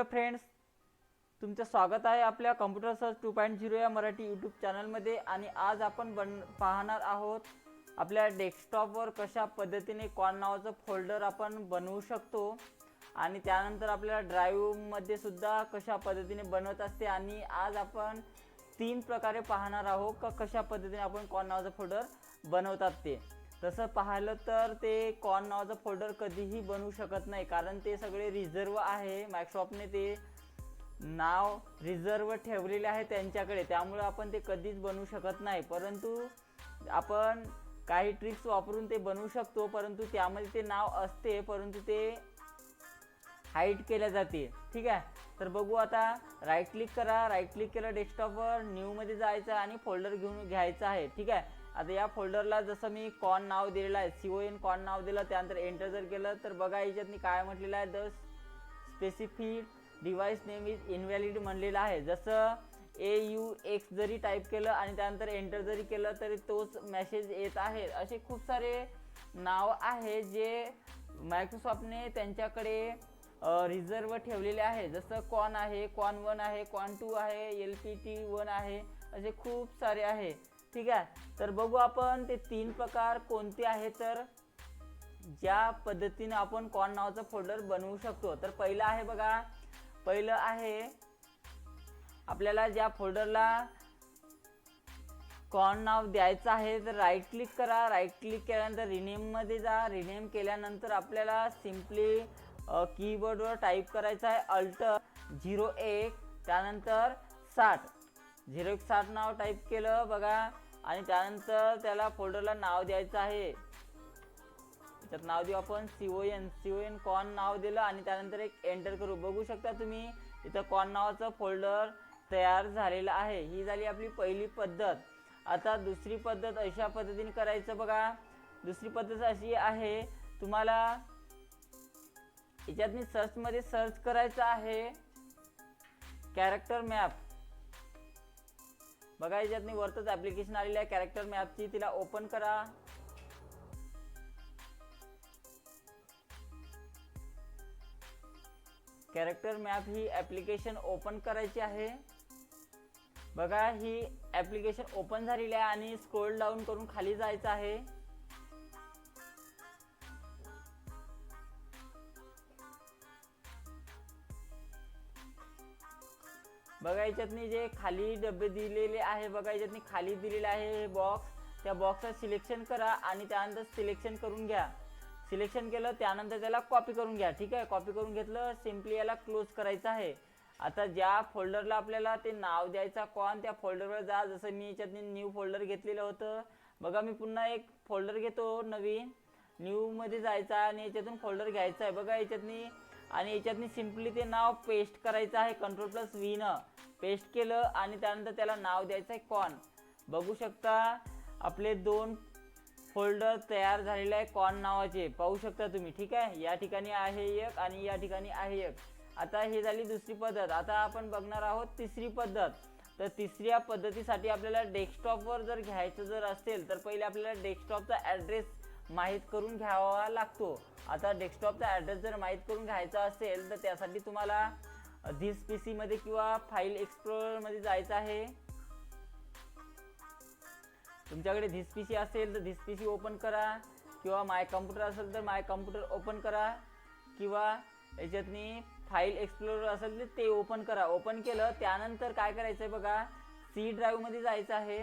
Hello friends, तुमचं स्वागत आहे आपल्या कम्प्युटर सर्च 2.0 या मराठी यूट्यूब चॅनलमध्ये। आणि आज आपण पाहणार आहोत आपल्या डेस्कटॉपवर कशा पद्धतीने कॉन नावाचं फोल्डर आपण बनवू शकतो आणि त्यानंतर आपल्याला ड्राईव्हमध्ये सुद्धा कशा पद्धतीने बनवत असते। आणि आज आपण 3 प्रकारे पाहणार आहोत का कशा पद्धतीने आपण कॉन नावाचं फोल्डर बनवतात ते। तसं पाहिलं तर ते कॉन नावाचं फोल्डर कधीही बनवू शकत नाही, कारण ते सगळे रिझर्व आहे। मायक्रोसॉफ्टने ते नाव रिझर्व ठेवलेले आहे त्यांच्याकडे, त्यामुळे आपण ते कधीच बनवू शकत नाही। परंतु आपण काही ट्रिक्स वापरून ते बनवू शकतो, परंतु त्यामध्ये ते नाव असते परंतु ते हाईड केल्या जाते। ठीक आहे, तर बघू आता। राईट क्लिक करा, राईट क्लिक केलं डेस्कटॉपवर, न्यू मध्ये जायचं आणि फोल्डर घेऊन घ्यायचं आहे। ठीक आहे, आता या फोल्डरला जसं मी कॉन नाव दिलेलं आहे, CON कॉन नाव दिलं, त्यानंतर एंटर जर केलं तर बघा याच्यात काय म्हटलेलं आहे, the specific device name is invalid म्हणलेलं आहे। जसं AUX जरी टाईप केलं आणि त्यानंतर एंटर जरी केलं तरी तोच मेसेज येत आहे। असे खूप सारे नाव आहे जे मायक्रोसॉफ्टने त्यांच्याकडे रिझर्व ठेवलेले आहे। जसं कॉन आहे, कॉन 1 आहे, कॉन 2 आहे, LPT1 आहे, असे खूप सारे आहे। ठीक आहे, तर बघू आपण ते 3 प्रकार कोणते आहेत, तर ज्या पद्धतीने आपण कॉन नावाचं फोल्डर बनवू शकतो। तर पहिलं आहे बघा, पहिलं आहे आपल्याला ज्या फोल्डरला कॉन नाव द्यायचं आहे तर राईट क्लिक करा, राईट क्लिक केल्यानंतर रिनेम मध्ये जा। रिनेम केल्यानंतर आपल्याला सिम्पली कीबोर्डवर टाईप करायचं आहे अल्ट 01 त्यानंतर 60 नाव टाईप केलं बघा, आणि त्यानंतर त्याला फोल्डरला नाव द्यायचं आहे। त्यात नाव देऊ आपण CON कॉन नाव दिलं आणि त्यानंतर एक एंटर करू। बघू शकता तुम्ही इथं कॉन नावाचं फोल्डर तयार झालेलं आहे। ही झाली आपली पहिली पद्धत। आता दुसरी पद्धत अशा पद्धतीने करायचं बघा। दुसरी पद्धत अशी आहे, तुम्हाला याच्यात मी सर्च मध्ये सर्च करायचं आहे कॅरेक्टर मॅप। बघा याच्यात वरतच ऍप्लिकेशन आलेली आहे कॅरेक्टर मॅपची, तिला ओपन करा। कॅरेक्टर मॅप ही ऍप्लिकेशन ओपन करायची आहे। बघा ही ऍप्लिकेशन ओपन झालेली आहे आणि स्क्रोल डाऊन करून खाली जायचं आहे। बघा याच्यात जे खाली डबे दिलेले आहे, बघा याच्यात खाली दिलेले आहे हे बॉक्स, त्या बॉक्सचं सिलेक्शन करा आणि त्यानंतर सिलेक्शन करून घ्या। सिलेक्शन केलं त्यानंतर त्याला कॉपी करून घ्या। ठीक आहे, कॉपी करून घेतलं, सिम्पली याला क्लोज करायचं आहे। आता ज्या फोल्डरला आपल्याला ते नाव द्यायचा कॉन, त्या फोल्डरवर जा। जसं मी याच्यात न्यू फोल्डर घेतलेलं होतं, बघा मी पुन्हा एक फोल्डर घेतो नवीन, न्यू मध्ये जायचा आणि याच्यातून फोल्डर घ्यायचा आहे। बघा याच्यात आणि याच्यात सिम्पली ते नाव पेस्ट करायचं आहे, Ctrl+V न पेस्ट केलं आणि त्यानंतर त्याला नाव द्यायचं आहे कॉन। बघू शकता आपले 2 फोल्डर तयार झालेले आहे कॉन नावाचे, पाहू शकता तुम्ही। ठीक आहे, या ठिकाणी आहे एक आणि या ठिकाणी आहे एक। आता ही झाली दुसरी पद्धत। आता आपण बघणार आहोत तिसरी पद्धत। तर तिसऱ्या पद्धतीसाठी आपल्याला डेस्कटॉपवर जर घ्यायचं जर असेल तर पहिले आपल्याला डेस्कटॉपचा ॲड्रेस माहीत करून घ्यावा लागतो। आता डेस्कटॉपचा ॲड्रेस जर माहीत करून घ्यायचा असेल तर त्यासाठी तुम्हाला धिस PC मध्ये किंवा फाईल एक्सप्लोरर मध्ये जायचं आहे। तुमच्याकडे धिस PC असेल तर धिस PC ओपन करा, किंवा माय कम्प्युटर असेल तर माय कम्प्युटर ओपन करा, किंवा याच्यातनी फाईल एक्सप्लोरर असेल तर ते ओपन करा। ओपन केलं त्यानंतर काय करायचं आहे बघा, C ड्राईव्ह मध्ये जायचं आहे।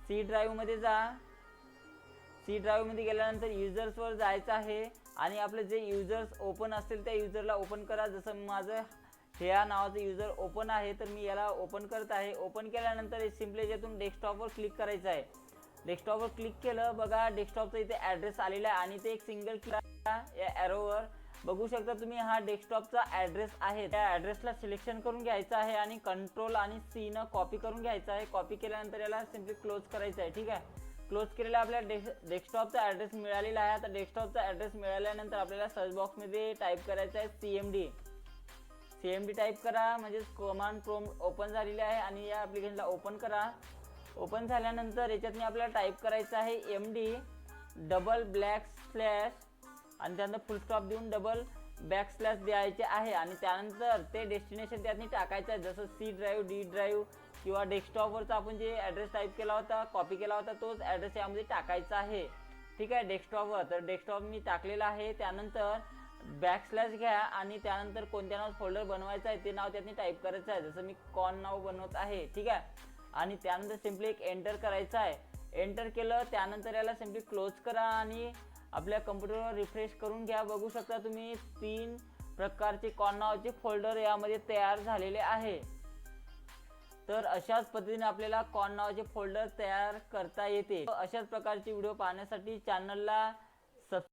C ड्राईव्ह मध्ये जा। C ड्राईव्ह मध्ये गेल्यानंतर युजर्सवर जायचं आहे आणि आपले जे युजर्स ओपन असतील त्या युजरला ओपन करा। जसं माझं ह्या नावाचं युजर ओपन आहे तर मी याला ओपन करत आहे। ओपन केल्यानंतर सिम्पली याच्यातून डेस्कटॉपवर क्लिक करायचं आहे। डेस्कटॉपवर क्लिक केलं, बघा डेस्कटॉपचा इथे ॲड्रेस आलेला आहे आणि ते एक सिंगल क्लिक या ॲरोवर बघू शकता तुम्ही, हा डेस्कटॉपचा ॲड्रेस आहे। त्या ॲड्रेसला सिलेक्शन करून घ्यायचं आहे आणि Ctrl आणि C न कॉपी करून घ्यायचं आहे। कॉपी केल्यानंतर याला सिम्पली क्लोज करायचं आहे। ठीक आहे, क्लोज केलेला आपल्याला डेस्कटॉपचा ॲड्रेस मिळालेला आहे। आता डेस्कटॉपचा ॲड्रेस मिळाल्यानंतर आपल्याला सर्च बॉक्समध्ये टाईप करायचं आहे CMD टाईप करा, म्हणजे कमांड प्रॉम्प्ट ओपन झालेली आहे आणि या ॲप्लिकेशनला ओपन करा। ओपन झाल्यानंतर याच्यातनी आपल्याला टाईप करायचं आहे MD _/ आणि त्यानंतर फुल स्टॉप देऊन बॅकस्लॅश द्यायचे आहे आणि त्यानंतर ते डेस्टिनेशन त्यातनी टाकायचं आहे, जसं सी ड्राईव्ह, डी ड्राईव्ह किंवा डेस्कटॉपवरचा आपण जे ॲड्रेस टाईप केला होता, कॉपी केला होता, तोच ॲड्रेस यामध्ये टाकायचा आहे. ठीक आहे, डेस्कटॉपवर. तर डेस्कटॉप मी टाकलेला आहे. त्यानंतर बॅकस्लॅश घ्या आणि त्यानंतर कोणत्या नाव फोल्डर बनवायचं आहे ते नाव त्यातनी टाईप करायचं आहे, जसं मी कॉन नाव बनवत आहे. ठीक आहे, आणि त्यानंतर सिम्पली एक एंटर करायचं आहे. एंटर केलं त्यानंतर याला सिम्पली क्लोज करा आणि आपल्या कम्प्युटरवर रिफ्रेश करून घ्या. बघू शकता तुम्ही 3 प्रकारचे कॉन नावाचे फोल्डर यामध्ये तयार झालेले आहे. तर अशाच पद्धतीने आपल्याला कॉन नावाचे फोल्डर तयार करता येते. अशाच प्रकारचे व्हिडिओ पाहण्यासाठी चॅनलला